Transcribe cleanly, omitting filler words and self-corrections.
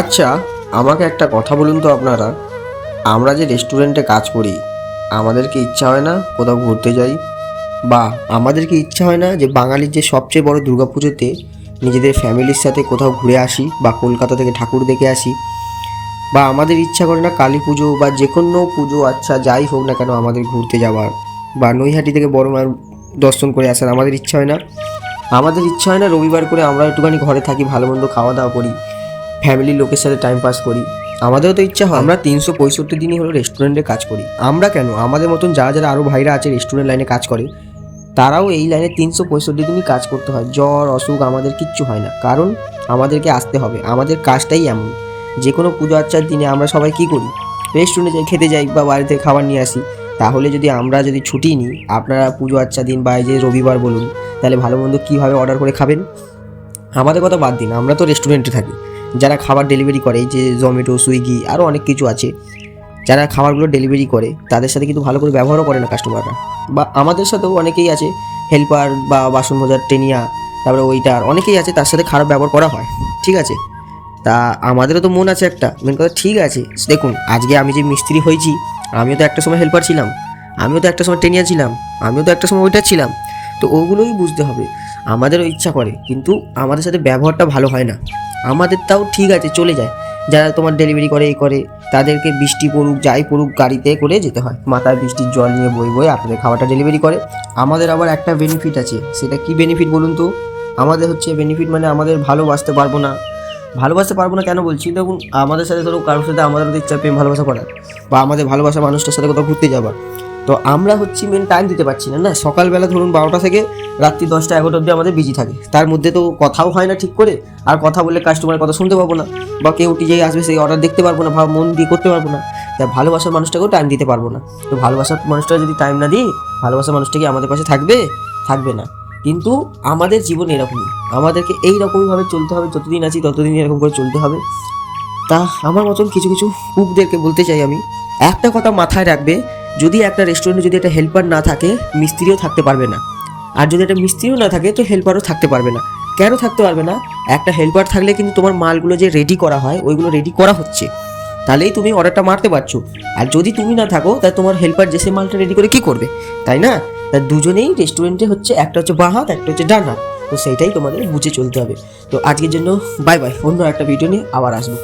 আচ্ছা, আমাকে একটা কথা বলুন তো আপনারা, আমরা যে রেস্টুরেন্টে কাজ করি, আমাদের কি ইচ্ছা হয় না কোথাও ঘুরতে যাই? বা আমাদের কি ইচ্ছা হয় না যে বাঙালির যে সবচেয়ে বড় দুর্গাপুজোতে নিজেদের ফ্যামিলির সাথে কোথাও ঘুরে আসি বা কলকাতা থেকে ঠাকুর দেখে আসি? বা আমাদের ইচ্ছা করে না কালী পুজো বা যে কোনো পুজো, আচ্ছা যাই হোক না কেন, আমাদের ঘুরতে যাওয়ার বা নৈহাটি থেকে বড় মায়ের দর্শন করে আসার আমাদের ইচ্ছা হয় না? আমাদের ইচ্ছা হয় না রবিবার করে আমরা একটুখানি ঘরে থাকি, ভালো মন্দ খাওয়া দাওয়া করি, ফ্যামিলির লোকের সাথে টাইম পাস করি? আমাদেরও তো ইচ্ছা হয়। আমরা 365 দিনই হলো রেস্টুরেন্টে কাজ করি। আমরা কেন, আমাদের মতন যারা যারা আরও ভাইরা আছে রেস্টুরেন্ট লাইনে কাজ করে, তারাও এই লাইনে 365 দিনই কাজ করতে হয়। জ্বর অসুখ আমাদের কিচ্ছু হয় না, কারণ আমাদেরকে আসতে হবে। আমাদের কাজটাই এমন। যে কোনো পুজো আচ্চার দিনে আমরা সবাই কী করি? রেস্টুরেন্টে যাই, খেতে যাই বা বাড়ি থেকে খাবার নিয়ে আসি। তাহলে যদি আমরা যদি ছুটি নিই, আপনারা পুজো আচ্চা দিন বা এই যে রবিবার বলুন, তাহলে ভালো মন্দ কীভাবে অর্ডার করে খাবেন? আমাদের কথা বাদ দিন, আমরা তো রেস্টুরেন্টে থাকি। যারা খাবার ডেলিভারি করে, এই যে জোম্যাটো, সুইগি, আরও অনেক কিছু আছে, যারা খাবারগুলো ডেলিভারি করে, তাদের সাথে কিন্তু ভালো করে ব্যবহারও করে না কাস্টমাররা। বা আমাদের সাথেও অনেকেই আছে, হেল্পার বা বাসন মজার টেনিয়া, তারপরে ওইটার অনেকেই আছে, তার সাথে খারাপ ব্যবহার করা হয়। ঠিক আছে, তা আমাদেরও তো মন আছে একটা, মেন কথা। ঠিক আছে, দেখুন, আজকে আমি যে মিস্ত্রি হয়েছি, আমিও তো একটা সময় হেল্পার ছিলাম, আমিও তো একটা সময় টেনিয়া ছিলাম, আমিও তো একটা সময় ওইটা ছিলাম। তো ওগুলোই বুঝতে হবে। আমাদেরও ইচ্ছা করে, কিন্তু আমাদের সাথে ব্যবহারটা ভালো হয় না। আমাদের তাও ঠিক আছে, চলে যায়। যারা তোমার ডেলিভারি করে এই করে, তাদেরকে বৃষ্টি পড়ুক যাই পড়ুক গাড়িতে করে যেতে হয়, মাথায় বৃষ্টির জল নিয়ে বয়ে বয়ে আপনাদের খাবারটা ডেলিভারি করে। আমাদের আবার একটা বেনিফিট আছে, সেটা কি বেনিফিট বলুন তো? আমাদের হচ্ছে বেনিফিট মানে আমাদের ভালোবাসতে পারবো না। ভালোবাসতে পারবো না কেন বলছি, দেখুন, আমাদের সাথে ধরো কারোর সাথে আমাদের ইচ্ছা প্রেম ভালোবাসা করার, বা আমাদের ভালোবাসা মানুষটার সাথে কোথাও ঘুরতে যাবার, তো আমরা হচ্ছে মেন টাইম দিতে পারছি না। না, সকালবেলা ধরুন 12টা থেকে রাত্রি 10টা 11টা অবধি আমাদের বিজি থাকে, তার মধ্যে তো কথাও হয় না ঠিক করে। আর কথা বললে কাস্টমারের কথা শুনতে পাবো না, বা কেউ যেই আসবে সেই অর্ডার দেখতে পারবো না, মন দিয়ে করতে পারবো না। তাই ভালোবাসার মানুষটাকেও টাইম দিতে পারবো না। তো ভালোবাসার মানুষটা যদি টাইম না দিই, ভালোবাসার মানুষটা কি আমাদের পাশে থাকবে? থাকবে না। কিন্তু আমাদের জীবন এরকমই, আমাদেরকে এই রকমইভাবে চলতে হবে, যতদিন আছি ততদিন এরকম করে চলতে হবে। তা আমার মতন কিছু কিছু কুকদেরকে বলতে চাই আমি, একটা কথা মাথায় রাখবে, যদি একটা রেস্টুরেন্টে যদি একটা হেল্পার না থাকে, মিস্ত্রিও থাকতে পারবে না। আর যদি একটা মিস্ত্রিও না থাকে, তো হেল্পারও থাকতে পারবে না। কেন থাকতে পারবে না? একটা হেল্পার থাকলে কিন্তু তোমার মালগুলো যে রেডি করা হয়, ওইগুলো রেডি করা হচ্ছে, তাহলেই তুমি অর্ডারটা মারতে পারছো। আর যদি তুমি না থাকো, তাই তোমার হেল্পার যে সে মালটা রেডি করে কী করবে, তাই না? তা দুজনেই রেস্টুরেন্টে হচ্ছে, একটা হচ্ছে বাঁ হাত, একটা হচ্ছে ডান হাত। তো সেইটাই তোমাদের বুঝে চলতে হবে। তো আজকের জন্য বাই বাই, অন্য একটা ভিডিও নিয়ে আবার আসবো।